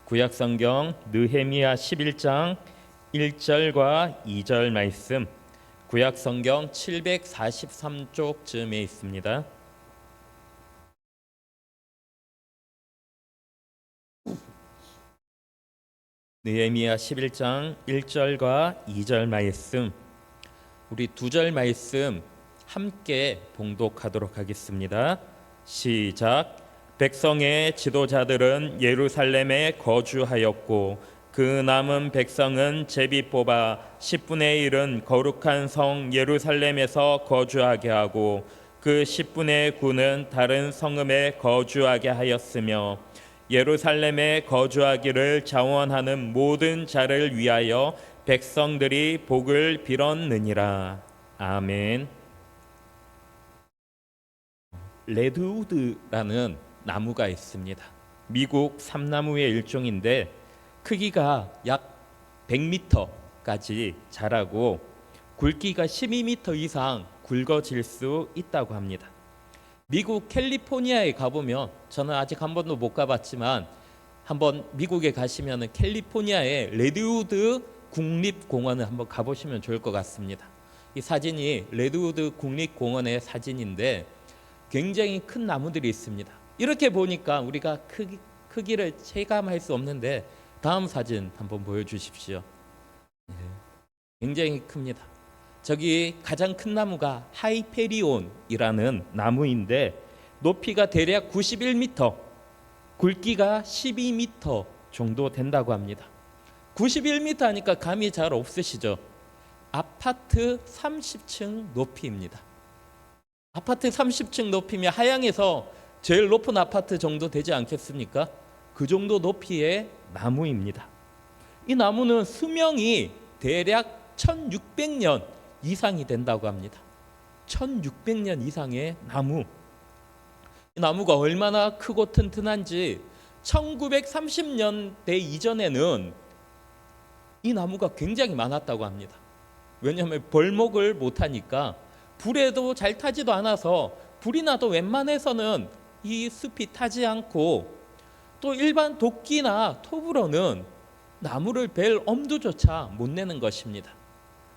구약성경 느헤미야 11장 1절과 2절 말씀, 구약성경 743쪽쯤에 있습니다. 느헤미야 11장 1절과 2절 말씀, 우리 2절 말씀 함께 봉독하도록 하겠습니다. 시작. 백성의 지도자들은 예루살렘에 거주하였고 그 남은 백성은 제비 뽑아 10분의 1은 거룩한 성 예루살렘에서 거주하게 하고 그 10분의 9는 다른 성읍에 거주하게 하였으며 예루살렘에 거주하기를 자원하는 모든 자를 위하여 백성들이 복을 빌었느니라. 아멘. 레드우드라는 나무가 있습니다. 미국 삼나무의 일종인데 크기가 약 100m까지 자라고 굵기가 12m 이상 굵어질 수 있다고 합니다. 미국 캘리포니아에 가보면, 저는 아직 한 번도 못 가봤지만 한번 미국에 가시면 캘리포니아의 레드우드 국립공원을 한번 가보시면 좋을 것 같습니다. 이 사진이 레드우드 국립공원의 사진인데 굉장히 큰 나무들이 있습니다. 이렇게 보니까 우리가 크기를 체감할 수 없는데 다음 사진 한번 보여주십시오. 굉장히 큽니다. 저기 가장 큰 나무가 하이페리온이라는 나무인데 높이가 대략 91m, 굵기가 12m 정도 된다고 합니다. 91m 하니까 감이 잘 없으시죠? 아파트 30층 높이입니다. 아파트 30층 높이면 하양에서 제일 높은 아파트 정도 되지 않겠습니까? 그 정도 높이의 나무입니다. 이 나무는 수명이 대략 1600년 이상이 된다고 합니다. 1600년 이상의 나무. 이 나무가 얼마나 크고 튼튼한지 1930년대 이전에는 이 나무가 굉장히 많았다고 합니다. 왜냐하면 벌목을 못하니까 불에도 잘 타지도 않아서 불이 나도 웬만해서는 이 숲이 타지 않고, 또 일반 도끼나 톱으로는 나무를 벨 엄두조차 못 내는 것입니다.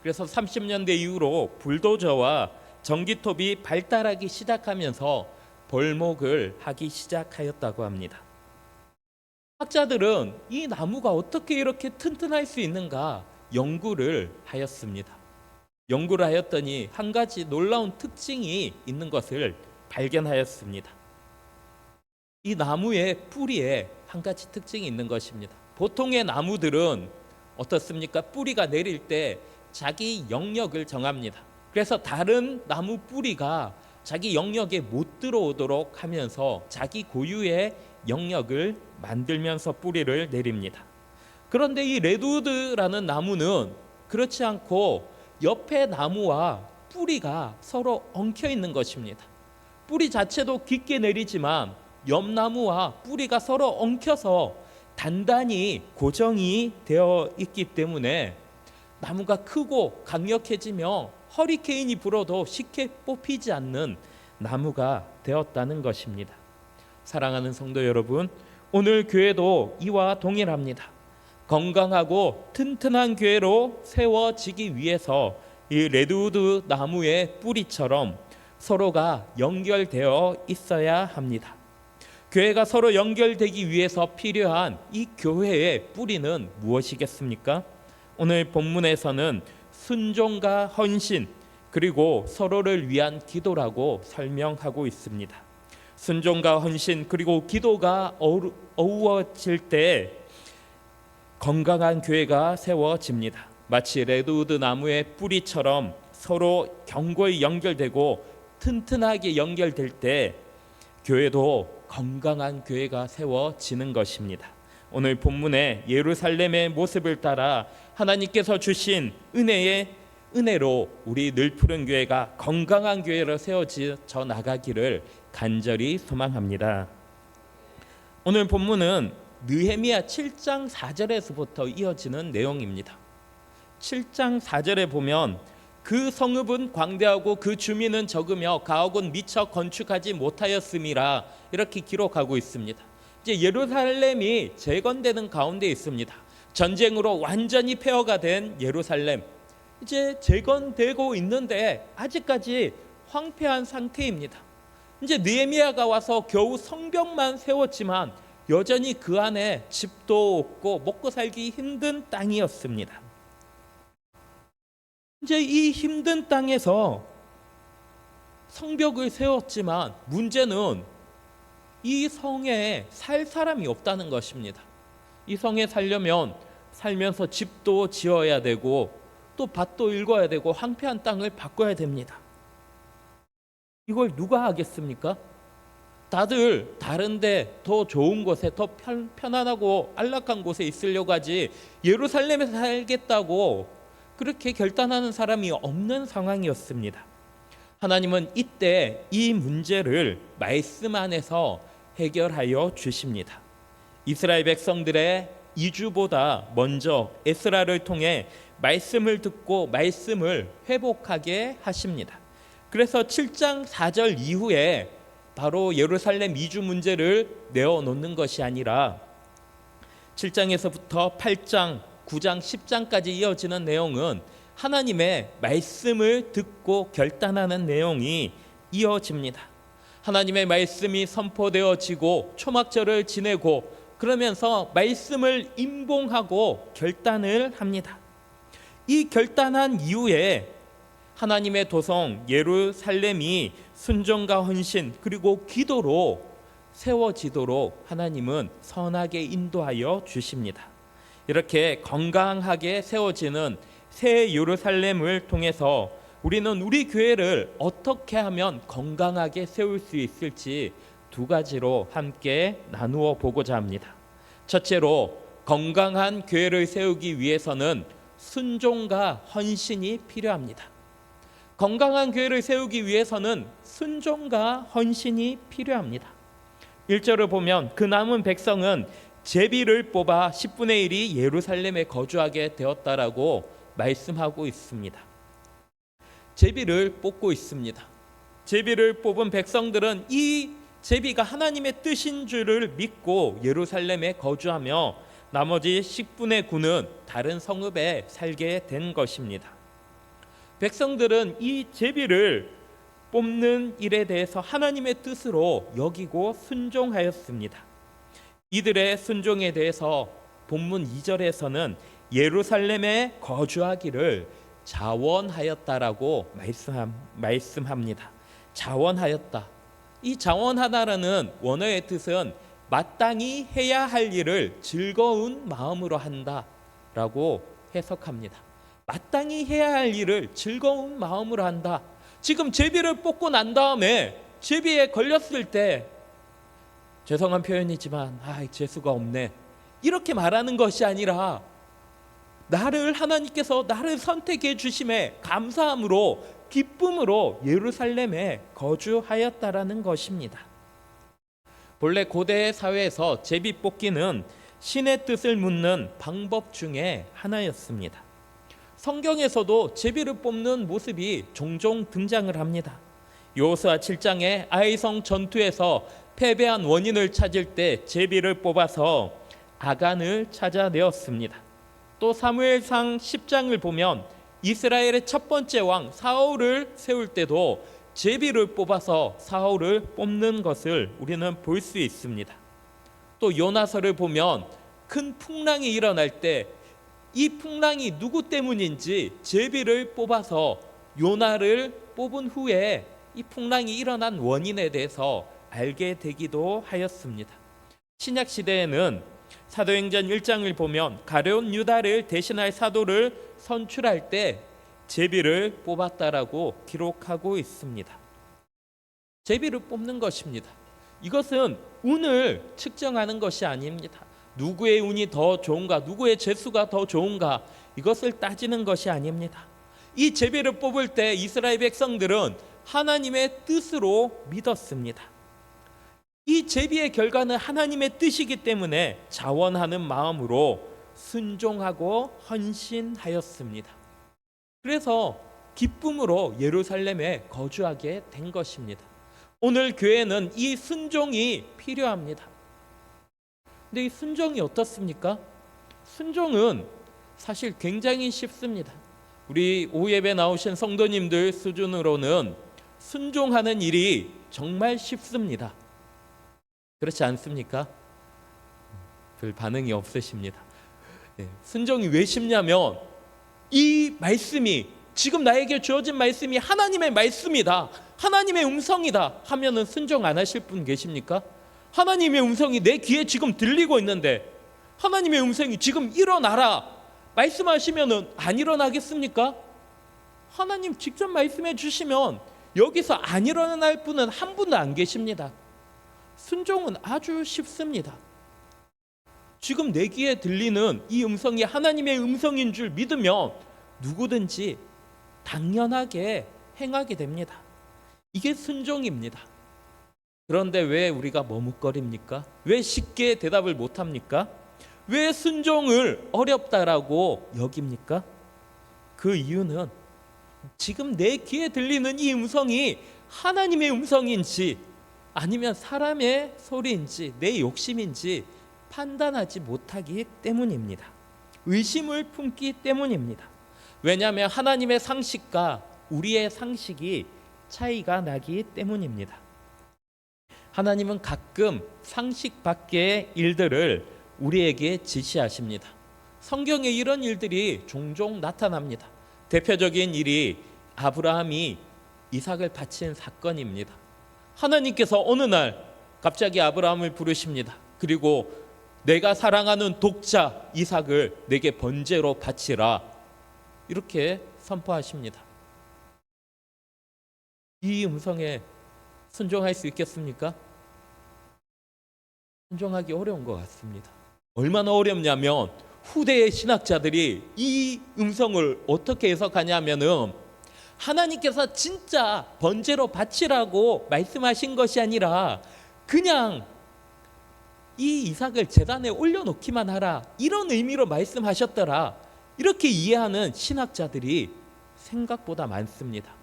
그래서 30년대 이후로 불도저와 전기톱이 발달하기 시작하면서 벌목을 하기 시작하였다고 합니다. 학자들은 이 나무가 어떻게 이렇게 튼튼할 수 있는가 연구를 하였습니다. 연구를 하였더니 한 가지 놀라운 특징이 있는 것을 발견하였습니다. 이 나무의 뿌리에 한 가지 특징이 있는 것입니다. 보통의 나무들은 어떻습니까? 뿌리가 내릴 때 자기 영역을 정합니다. 그래서 다른 나무 뿌리가 자기 영역에 못 들어오도록 하면서 자기 고유의 영역을 만들면서 뿌리를 내립니다. 그런데 이 레드우드라는 나무는 그렇지 않고 옆에 나무와 뿌리가 서로 엉켜 있는 것입니다. 뿌리 자체도 깊게 내리지만 옆 나무와 뿌리가 서로 엉켜서 단단히 고정이 되어 있기 때문에 나무가 크고 강력해지며 허리케인이 불어도 쉽게 뽑히지 않는 나무가 되었다는 것입니다. 사랑하는 성도 여러분, 오늘 교회도 이와 동일합니다. 건강하고 튼튼한 교회로 세워지기 위해서 이 레드우드 나무의 뿌리처럼 서로가 연결되어 있어야 합니다. 교회가 서로 연결되기 위해서 필요한 이 교회의 뿌리는 무엇이겠습니까? 오늘 본문에서는 순종과 헌신, 그리고 서로를 위한 기도라고 설명하고 있습니다. 순종과 헌신 그리고 기도가 어우러질 때 건강한 교회가 세워집니다. 마치 레드우드 나무의 뿌리처럼 서로 견고히 연결되고 튼튼하게 연결될 때 교회도 건강한 교회가 세워지는 것입니다. 오늘 본문의 예루살렘의 모습을 따라 하나님께서 주신 은혜로 우리 늘푸른 교회가 건강한 교회로 세워져 나가기를 간절히 소망합니다. 오늘 본문은 느헤미야 7장 4절에서부터 이어지는 내용입니다. 7장 4절에 보면 그 성읍은 광대하고 그 주민은 적으며 가옥은 미처 건축하지 못하였음이라 이렇게 기록하고 있습니다. 이제 예루살렘이 재건되는 가운데 있습니다. 전쟁으로 완전히 폐허가 된 예루살렘, 이제 재건되고 있는데 아직까지 황폐한 상태입니다. 이제 느헤미야가 와서 겨우 성벽만 세웠지만 여전히 그 안에 집도 없고 먹고 살기 힘든 땅이었습니다. 이제 이 힘든 땅에서 성벽을 세웠지만 문제는 이 성에 살 사람이 없다는 것입니다. 이 성에 살려면 살면서 집도 지어야 되고 또 밭도 일궈야 되고 황폐한 땅을 바꿔야 됩니다. 이걸 누가 하겠습니까? 다들 다른데 더 좋은 곳에 더 편안하고 안락한 곳에 있으려고 하지 예루살렘에 살겠다고 그렇게 결단하는 사람이 없는 상황이었습니다. 하나님은 이때 이 문제를 말씀 안에서 해결하여 주십니다. 이스라엘 백성들의 이주보다 먼저 에스라를 통해 말씀을 듣고 말씀을 회복하게 하십니다. 그래서 7장 4절 이후에 바로 예루살렘 이주 문제를 내어놓는 것이 아니라 7장에서부터 8장, 9장, 10장까지 이어지는 내용은 하나님의 말씀을 듣고 결단하는 내용이 이어집니다. 하나님의 말씀이 선포되어지고 초막절을 지내고 그러면서 말씀을 임봉하고 결단을 합니다. 이 결단한 이후에 하나님의 도성 예루살렘이 순종과 헌신 그리고 기도로 세워지도록 하나님은 선하게 인도하여 주십니다. 이렇게 건강하게 세워지는 새 예루살렘을 통해서 우리는 우리 교회를 어떻게 하면 건강하게 세울 수 있을지 두 가지로 함께 나누어 보고자 합니다. 첫째로 건강한 교회를 세우기 위해서는 순종과 헌신이 필요합니다. 건강한 교회를 세우기 위해서는 순종과 헌신이 필요합니다. 1절을 보면 그 남은 백성은 제비를 뽑아 10분의 1이 예루살렘에 거주하게 되었다라고 말씀하고 있습니다. 제비를 뽑고 있습니다. 제비를 뽑은 백성들은 이 제비가 하나님의 뜻인 줄을 믿고 예루살렘에 거주하며 나머지 10분의 9는 다른 성읍에 살게 된 것입니다. 백성들은 이 제비를 뽑는 일에 대해서 하나님의 뜻으로 여기고 순종하였습니다. 이들의 순종에 대해서 본문 2절에서는 예루살렘에 거주하기를 자원하였다라고 말씀합니다. 자원하였다. 이 자원하다라는 원어의 뜻은 마땅히 해야 할 일을 즐거운 마음으로 한다라고 해석합니다. 마땅히 해야 할 일을 즐거운 마음으로 한다. 지금 제비를 뽑고 난 다음에 제비에 걸렸을 때 죄송한 표현이지만 재수가 없네 이렇게 말하는 것이 아니라 하나님께서 나를 선택해 주심에 감사함으로 기쁨으로 예루살렘에 거주하였다라는 것입니다. 본래 고대 사회에서 제비 뽑기는 신의 뜻을 묻는 방법 중에 하나였습니다. 성경에서도 제비를 뽑는 모습이 종종 등장을 합니다. 여호수아 7장에 아이성 전투에서 패배한 원인을 찾을 때 제비를 뽑아서 아간을 찾아내었습니다. 또 사무엘상 10장을 보면 이스라엘의 첫 번째 왕 사울을 세울 때도 제비를 뽑아서 사울을 뽑는 것을 우리는 볼 수 있습니다. 또 요나서를 보면 큰 풍랑이 일어날 때 이 풍랑이 누구 때문인지 제비를 뽑아서 요나를 뽑은 후에 이 풍랑이 일어난 원인에 대해서 알게 되기도 하였습니다. 신약 시대에는 사도행전 1장을 보면 가룟 유다를 대신할 사도를 선출할 때 제비를 뽑았다라고 기록하고 있습니다. 제비를 뽑는 것입니다. 이것은 운을 측정하는 것이 아닙니다. 누구의 운이 더 좋은가, 누구의 재수가 더 좋은가 이것을 따지는 것이 아닙니다. 이 제비를 뽑을 때 이스라엘 백성들은 하나님의 뜻으로 믿었습니다. 이 제비의 결과는 하나님의 뜻이기 때문에 자원하는 마음으로 순종하고 헌신하였습니다. 그래서 기쁨으로 예루살렘에 거주하게 된 것입니다. 오늘 교회는 이 순종이 필요합니다. 근데 이 순종이 어떻습니까? 순종은 사실 굉장히 쉽습니다. 우리 오예배 나오신 성도님들 수준으로는 순종하는 일이 정말 쉽습니다. 그렇지 않습니까? 별 반응이 없으십니다. 순종이 왜 쉽냐면 이 말씀이 지금 나에게 주어진 말씀이 하나님의 말씀이다, 하나님의 음성이다 하면은 순종 안 하실 분 계십니까? 하나님의 음성이 내 귀에 지금 들리고 있는데 하나님의 음성이 지금 일어나라 말씀하시면은 안 일어나겠습니까? 하나님 직접 말씀해 주시면 여기서 안 일어날 분은 한 분도 안 계십니다. 순종은 아주 쉽습니다. 지금 내 귀에 들리는 이 음성이 하나님의 음성인 줄 믿으면 누구든지 당연하게 행하게 됩니다. 이게 순종입니다. 그런데 왜 우리가 머뭇거립니까? 왜 쉽게 대답을 못합니까? 왜 순종을 어렵다라고 여깁니까? 그 이유는 지금 내 귀에 들리는 이 음성이 하나님의 음성인지 아니면 사람의 소리인지 내 욕심인지 판단하지 못하기 때문입니다. 의심을 품기 때문입니다. 왜냐하면 하나님의 상식과 우리의 상식이 차이가 나기 때문입니다. 하나님은 가끔 상식 밖의 일들을 우리에게 지시하십니다. 성경에 이런 일들이 종종 나타납니다. 대표적인 일이 아브라함이 이삭을 바친 사건입니다. 하나님께서 어느 날 갑자기 아브라함을 부르십니다. 그리고 내가 사랑하는 독자 이삭을 내게 번제로 바치라 이렇게 선포하십니다. 이 음성에 순종할 수 있겠습니까? 순종하기 어려운 것 같습니다. 얼마나 어렵냐면 후대의 신학자들이 이 음성을 어떻게 해석하냐면은 하나님께서 진짜 번제로 바치라고 말씀하신 것이 아니라 그냥 이 이삭을 제단에 올려놓기만 하라 이런 의미로 말씀하셨더라 이렇게 이해하는 신학자들이 생각보다 많습니다.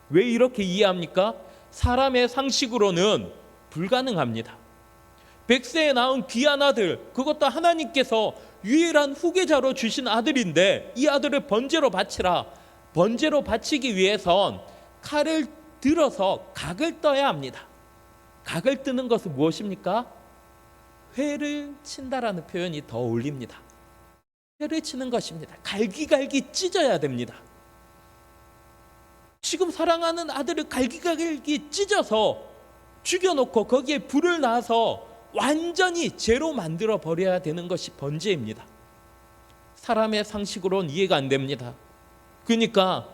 왜 이렇게 이해합니까? 사람의 상식으로는 불가능합니다. 백세에 낳은 귀한 아들, 그것도 하나님께서 유일한 후계자로 주신 아들인데 이 아들을 번제로 바치라. 번제로 바치기 위해선 칼을 들어서 각을 떠야 합니다. 각을 뜨는 것은 무엇입니까? 회를 친다라는 표현이 더 어울립니다. 회를 치는 것입니다. 갈기갈기 찢어야 됩니다. 지금 사랑하는 아들을 갈기갈기 찢어서 죽여놓고 거기에 불을 놔서 완전히 죄로 만들어 버려야 되는 것이 번제입니다. 사람의 상식으로는 이해가 안 됩니다. 그러니까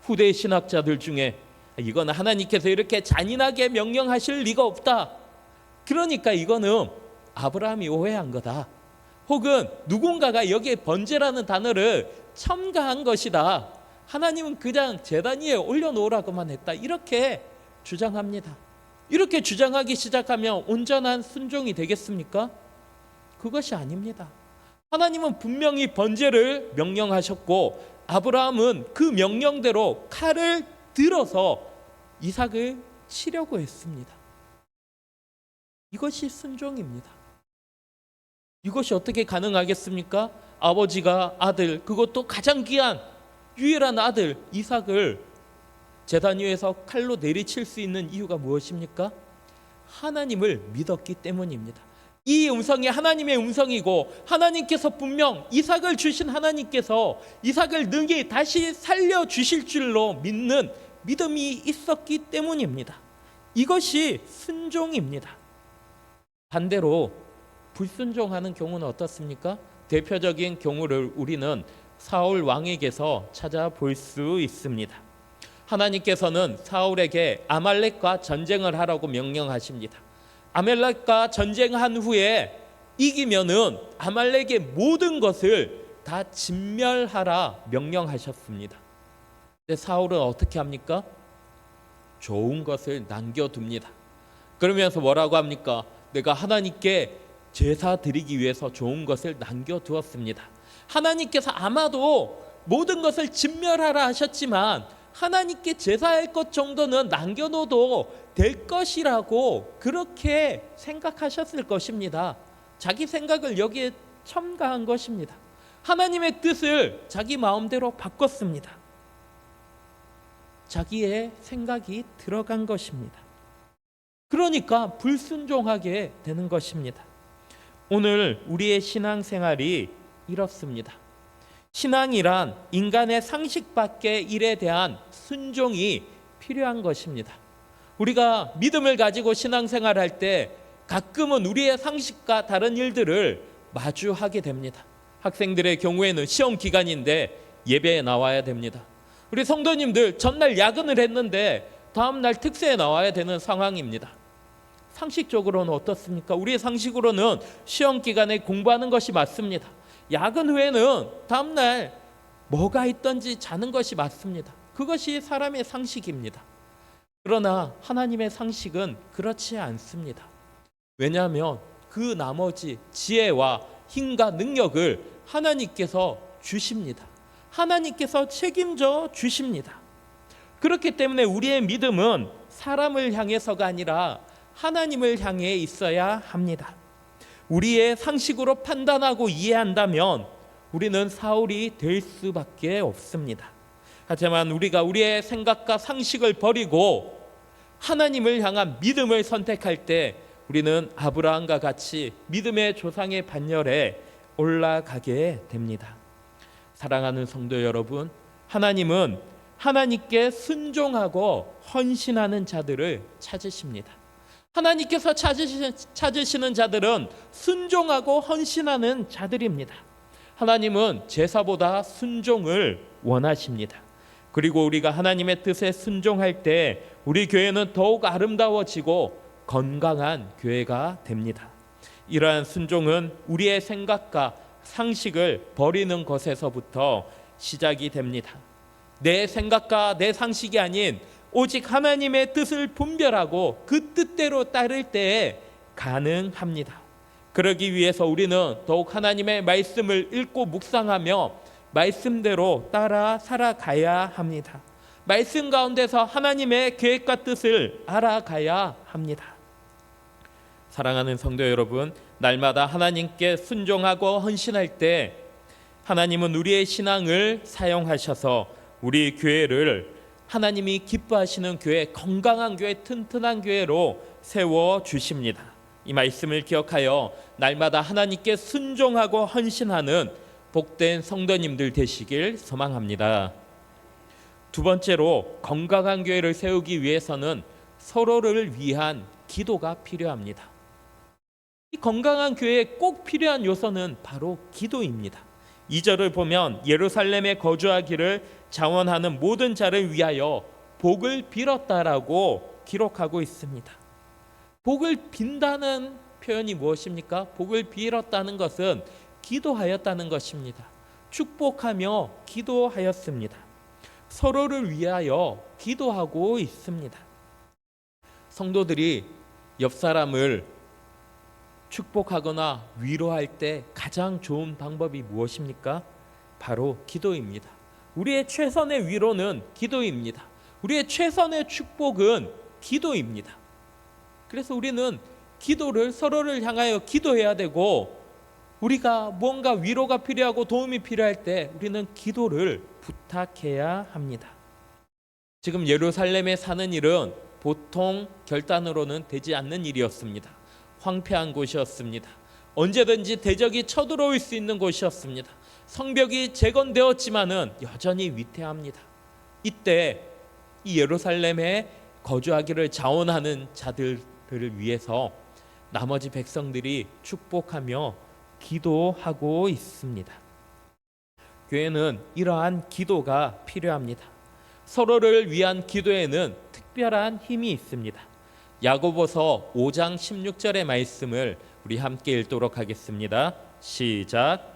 후대 신학자들 중에 이거는 하나님께서 이렇게 잔인하게 명령하실 리가 없다. 그러니까 이거는 아브라함이 오해한 거다. 혹은 누군가가 여기에 번제라는 단어를 첨가한 것이다. 하나님은 그냥 제단 위에 올려놓으라고만 했다. 이렇게 주장합니다. 이렇게 주장하기 시작하면 온전한 순종이 되겠습니까? 그것이 아닙니다. 하나님은 분명히 번제를 명령하셨고 아브라함은 그 명령대로 칼을 들어서 이삭을 치려고 했습니다. 이것이 순종입니다. 이것이 어떻게 가능하겠습니까? 아버지가 아들, 그것도 가장 귀한 유일한 아들 이삭을 제단 위에서 칼로 내리칠 수 있는 이유가 무엇입니까? 하나님을 믿었기 때문입니다. 이 음성이 하나님의 음성이고 하나님께서 분명 이삭을 주신 하나님께서 이삭을 능히 다시 살려주실 줄로 믿는 믿음이 있었기 때문입니다. 이것이 순종입니다. 반대로 불순종하는 경우는 어떻습니까? 대표적인 경우를 우리는 사울 왕에게서 찾아볼 수 있습니다. 하나님께서는 사울에게 아말렉과 전쟁을 하라고 명령하십니다. 아말렉과 전쟁한 후에 이기면은 아말렉의 모든 것을 다 진멸하라 명령하셨습니다. 근데 사울은 어떻게 합니까? 좋은 것을 남겨둡니다. 그러면서 뭐라고 합니까? 내가 하나님께 제사 드리기 위해서 좋은 것을 남겨두었습니다. 하나님께서 아마도 모든 것을 진멸하라 하셨지만 하나님께 제사할 것 정도는 남겨놓어도 될 것이라고 그렇게 생각하셨을 것입니다. 자기 생각을 여기에 첨가한 것입니다. 하나님의 뜻을 자기 마음대로 바꿨습니다. 자기의 생각이 들어간 것입니다. 그러니까 불순종하게 되는 것입니다. 오늘 우리의 신앙생활이 이렇습니다. 신앙이란 인간의 상식 밖의 일에 대한 순종이 필요한 것입니다. 우리가 믿음을 가지고 신앙생활할 때 가끔은 우리의 상식과 다른 일들을 마주하게 됩니다. 학생들의 경우에는 시험 기간인데 예배에 나와야 됩니다. 우리 성도님들 전날 야근을 했는데 다음날 특세에 나와야 되는 상황입니다. 상식적으로는 어떻습니까? 우리의 상식으로는 시험 기간에 공부하는 것이 맞습니다. 야근 후에는 다음날 뭐가 있던지 자는 것이 맞습니다. 그것이 사람의 상식입니다. 그러나 하나님의 상식은 그렇지 않습니다. 왜냐하면 그 나머지 지혜와 힘과 능력을 하나님께서 주십니다. 하나님께서 책임져 주십니다. 그렇기 때문에 우리의 믿음은 사람을 향해서가 아니라 하나님을 향해 있어야 합니다. 우리의 상식으로 판단하고 이해한다면 우리는 사울이 될 수밖에 없습니다. 하지만 우리가 우리의 생각과 상식을 버리고 하나님을 향한 믿음을 선택할 때 우리는 아브라함과 같이 믿음의 조상의 반열에 올라가게 됩니다. 사랑하는 성도 여러분, 하나님은 하나님께 순종하고 헌신하는 자들을 찾으십니다. 하나님께서 찾으시는 자들은 순종하고 헌신하는 자들입니다. 하나님은 제사보다 순종을 원하십니다. 그리고 우리가 하나님의 뜻에 순종할 때 우리 교회는 더욱 아름다워지고 건강한 교회가 됩니다. 이러한 순종은 우리의 생각과 상식을 버리는 것에서부터 시작이 됩니다. 내 생각과 내 상식이 아닌 오직 하나님의 뜻을 분별하고 그 뜻대로 따를 때에 가능합니다. 그러기 위해서 우리는 더욱 하나님의 말씀을 읽고 묵상하며 말씀대로 따라 살아가야 합니다. 말씀 가운데서 하나님의 계획과 뜻을 알아가야 합니다. 사랑하는 성도 여러분, 날마다 하나님께 순종하고 헌신할 때 하나님은 우리의 신앙을 사용하셔서 우리 교회를 하나님이 기뻐하시는 교회, 건강한 교회, 튼튼한 교회로 세워주십니다. 이 말씀을 기억하여 날마다 하나님께 순종하고 헌신하는 복된 성도님들 되시길 소망합니다. 두 번째로 건강한 교회를 세우기 위해서는 서로를 위한 기도가 필요합니다. 이 건강한 교회에 꼭 필요한 요소는 바로 기도입니다. 2절을 보면 예루살렘에 거주하기를 자원하는 모든 자를 위하여 복을 빌었다라고 기록하고 있습니다. 복을 빈다는 표현이 무엇입니까? 복을 빌었다는 것은 기도하였다는 것입니다. 축복하며 기도하였습니다. 서로를 위하여 기도하고 있습니다. 성도들이 옆 사람을 축복하거나 위로할 때 가장 좋은 방법이 무엇입니까? 바로 기도입니다. 우리의 최선의 위로는 기도입니다. 우리의 최선의 축복은 기도입니다. 그래서 우리는 기도를 서로를 향하여 기도해야 되고, 우리가 뭔가 위로가 필요하고 도움이 필요할 때 우리는 기도를 부탁해야 합니다. 지금 예루살렘에 사는 일은 보통 결단으로는 되지 않는 일이었습니다. 황폐한 곳이었습니다. 언제든지 대적이 쳐들어올 수 있는 곳이었습니다. 성벽이 재건되었지만은 여전히 위태합니다. 이때 이 예루살렘에 거주하기를 자원하는 자들을 위해서 나머지 백성들이 축복하며 기도하고 있습니다. 교회는 이러한 기도가 필요합니다. 서로를 위한 기도에는 특별한 힘이 있습니다. 야고보서 5장 16절의 말씀을 우리 함께 읽도록 하겠습니다. 시작.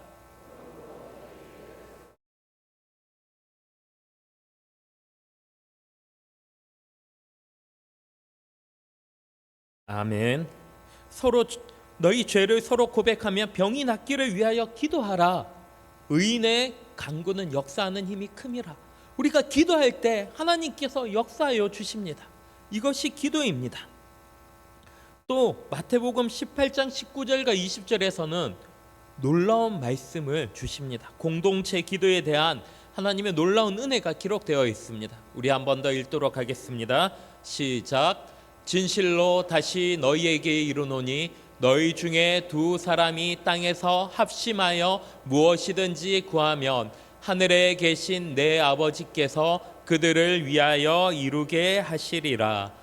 아멘. 서로 너희 죄를 서로 고백하며 병이 낫기를 위하여 기도하라. 의인의 간구는 역사하는 힘이 큼이라. 우리가 기도할 때 하나님께서 역사하여 주십니다. 이것이 기도입니다. 또 마태복음 18장 19절과 20절에서는 놀라운 말씀을 주십니다. 공동체 기도에 대한 하나님의 놀라운 은혜가 기록되어 있습니다. 우리 한 번 더 읽도록 하겠습니다. 시작. 진실로 다시 너희에게 이르노니 너희 중에 두 사람이 땅에서 합심하여 무엇이든지 구하면 하늘에 계신 내 아버지께서 그들을 위하여 이루게 하시리라.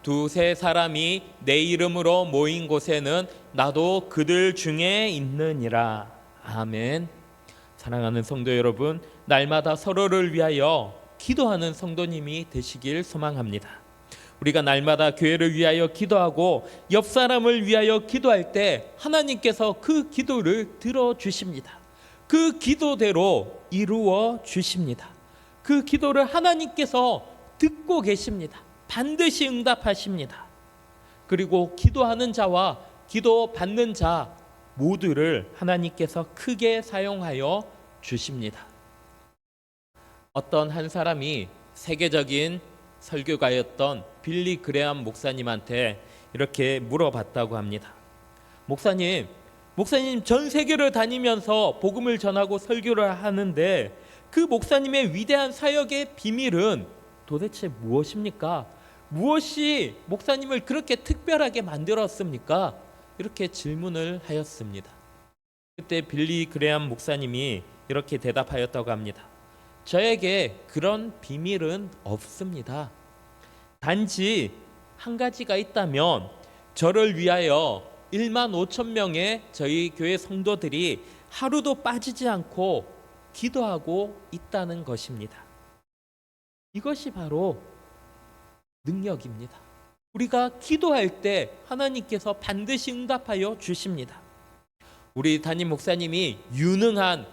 두세 사람이 내 이름으로 모인 곳에는 나도 그들 중에 있느니라. 아멘. 사랑하는 성도 여러분, 날마다 서로를 위하여 기도하는 성도님이 되시길 소망합니다. 우리가 날마다 교회를 위하여 기도하고 옆 사람을 위하여 기도할 때 하나님께서 그 기도를 들어주십니다. 그 기도대로 이루어 주십니다. 그 기도를 하나님께서 듣고 계십니다. 반드시 응답하십니다. 그리고 기도하는 자와 기도 받는 자 모두를 하나님께서 크게 사용하여 주십니다. 어떤 한 사람이 세계적인 설교가였던 빌리 그레암 목사님한테 이렇게 물어봤다고 합니다. 목사님 전 세계를 다니면서 복음을 전하고 설교를 하는데 그 목사님의 위대한 사역의 비밀은 도대체 무엇입니까? 무엇이 목사님을 그렇게 특별하게 만들었습니까? 이렇게 질문을 하였습니다. 그때 빌리 그레암 목사님이 이렇게 대답하였다고 합니다. 저에게 그런 비밀은 없습니다. 단지 한 가지가 있다면 저를 위하여 1만 5천 명의 저희 교회 성도들이 하루도 빠지지 않고 기도하고 있다는 것입니다. 이것이 바로 능력입니다. 우리가 기도할 때 하나님께서 반드시 응답하여 주십니다. 우리 담임 목사님이 유능한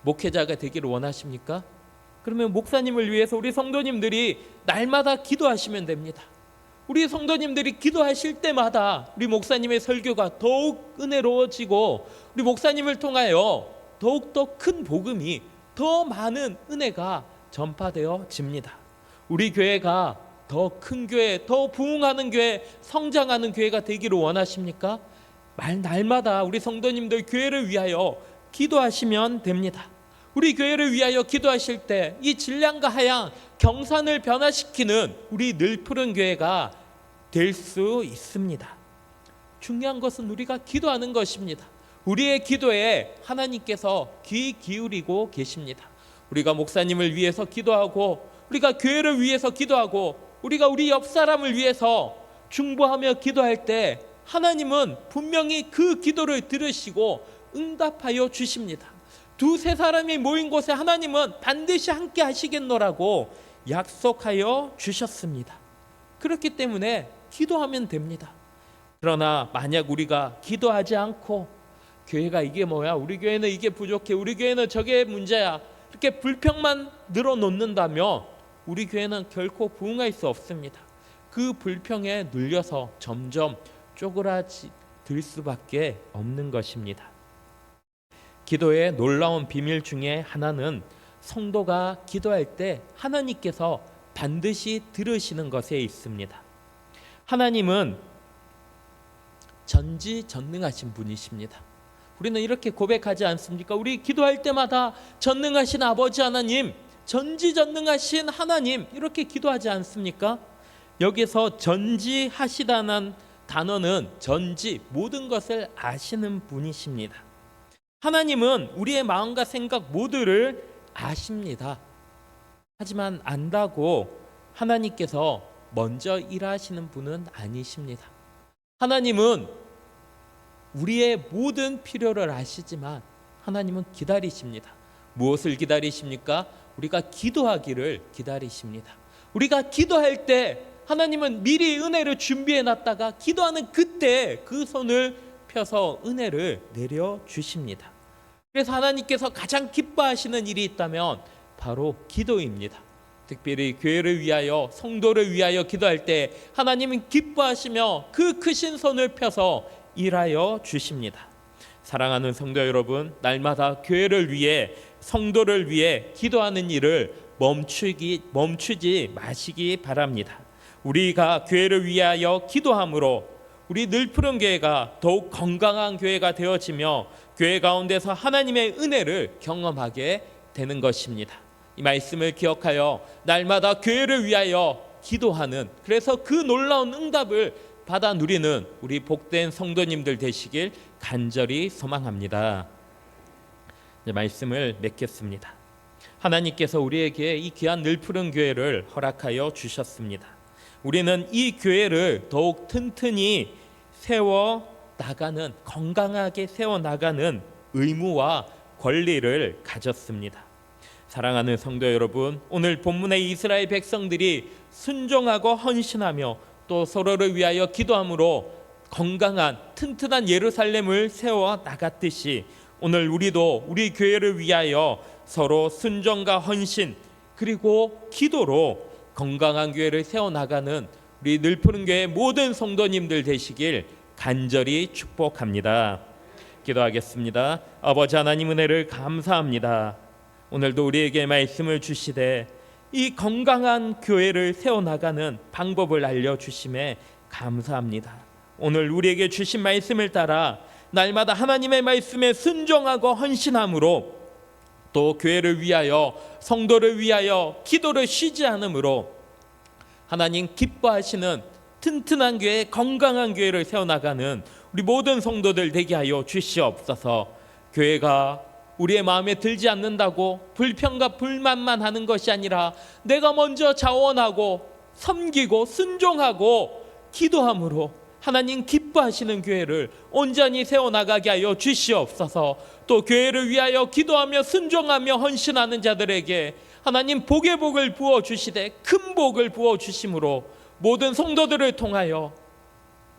목회자가 되기를 원하십니까? 그러면 목사님을 위해서 우리 성도님들이 날마다 기도하시면 됩니다. 우리 성도님들이 기도하실 때마다 우리 목사님의 설교가 더욱 은혜로워지고 우리 목사님을 통하여 더욱더 큰 복음이 더 많은 은혜가 전파되어집니다. 우리 교회가 더 큰 교회, 더 부흥하는 교회, 성장하는 교회가 되기를 원하십니까? 날마다 우리 성도님들 교회를 위하여 기도하시면 됩니다. 우리 교회를 위하여 기도하실 때 이 질량과 하양, 경산을 변화시키는 우리 늘 푸른 교회가 될 수 있습니다. 중요한 것은 우리가 기도하는 것입니다. 우리의 기도에 하나님께서 귀 기울이고 계십니다. 우리가 목사님을 위해서 기도하고 우리가 교회를 위해서 기도하고 우리가 우리 옆 사람을 위해서 중보하며 기도할 때 하나님은 분명히 그 기도를 들으시고 응답하여 주십니다. 두세 사람이 모인 곳에 하나님은 반드시 함께 하시겠노라고 약속하여 주셨습니다. 그렇기 때문에 기도하면 됩니다. 그러나 만약 우리가 기도하지 않고 교회가 이게 뭐야? 우리 교회는 이게 부족해. 우리 교회는 저게 문제야. 이렇게 불평만 늘어놓는다면 우리 교회는 결코 부흥할 수 없습니다. 그 불평에 눌려서 점점 쪼그라들 수밖에 없는 것입니다. 기도의 놀라운 비밀 중에 하나는 성도가 기도할 때 하나님께서 반드시 들으시는 것에 있습니다. 하나님은 전지전능하신 분이십니다. 우리는 이렇게 고백하지 않습니까? 우리 기도할 때마다 전능하신 아버지 하나님, 전지전능하신 하나님 이렇게 기도하지 않습니까? 여기서 전지하시다는 단어는 전지, 모든 것을 아시는 분이십니다. 하나님은 우리의 마음과 생각 모두를 아십니다. 하지만 안다고 하나님께서 먼저 일하시는 분은 아니십니다. 하나님은 우리의 모든 필요를 아시지만 하나님은 기다리십니다. 무엇을 기다리십니까? 우리가 기도하기를 기다리십니다. 우리가 기도할 때 하나님은 미리 은혜를 준비해 놨다가 기도하는 그때 그 손을 펴서 은혜를 내려주십니다. 그래서 하나님께서 가장 기뻐하시는 일이 있다면 바로 기도입니다. 특별히 교회를 위하여 성도를 위하여 기도할 때 하나님은 기뻐하시며 그 크신 손을 펴서 일하여 주십니다. 사랑하는 성도 여러분, 날마다 교회를 위해 성도를 위해 기도하는 일을 멈추지 마시기 바랍니다. 우리가 교회를 위하여 기도함으로 우리 늘푸른 교회가 더욱 건강한 교회가 되어지며 교회 가운데서 하나님의 은혜를 경험하게 되는 것입니다. 이 말씀을 기억하여 날마다 교회를 위하여 기도하는, 그래서 그 놀라운 응답을 받아 누리는 우리 복된 성도님들 되시길 간절히 소망합니다. 이제 말씀을 맺겠습니다. 하나님께서 우리에게 이 귀한 늘푸른 교회를 허락하여 주셨습니다. 우리는 이 교회를 더욱 튼튼히 세워나가는, 건강하게 세워나가는 의무와 권리를 가졌습니다. 사랑하는 성도 여러분, 오늘 본문의 이스라엘 백성들이 순종하고 헌신하며 또 서로를 위하여 기도함으로 건강한 튼튼한 예루살렘을 세워나갔듯이 오늘 우리도 우리 교회를 위하여 서로 순종과 헌신 그리고 기도로 건강한 교회를 세워나가는 우리 늘푸른 교회 모든 성도님들 되시길 간절히 축복합니다. 기도하겠습니다. 아버지 하나님, 은혜를 감사합니다. 오늘도 우리에게 말씀을 주시되 이 건강한 교회를 세워나가는 방법을 알려주심에 감사합니다. 오늘 우리에게 주신 말씀을 따라 날마다 하나님의 말씀에 순종하고 헌신함으로 또 교회를 위하여 성도를 위하여 기도를 쉬지 않으므로 하나님 기뻐하시는 튼튼한 교회, 건강한 교회를 세워나가는 우리 모든 성도들 되게 하여 주시옵소서. 교회가 우리의 마음에 들지 않는다고 불평과 불만만 하는 것이 아니라 내가 먼저 자원하고 섬기고 순종하고 기도함으로 하나님 기뻐하시는 교회를 온전히 세워나가게 하여 주시옵소서. 또 교회를 위하여 기도하며 순종하며 헌신하는 자들에게 하나님 복의 복을 부어주시되 큰 복을 부어주심으로 모든 성도들을 통하여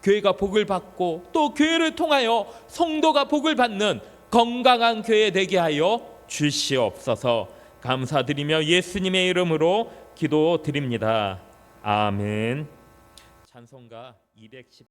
교회가 복을 받고 또 교회를 통하여 성도가 복을 받는 건강한 교회 되게 하여 주시옵소서. 감사드리며 예수님의 이름으로 기도드립니다. 아멘. 찬송가 210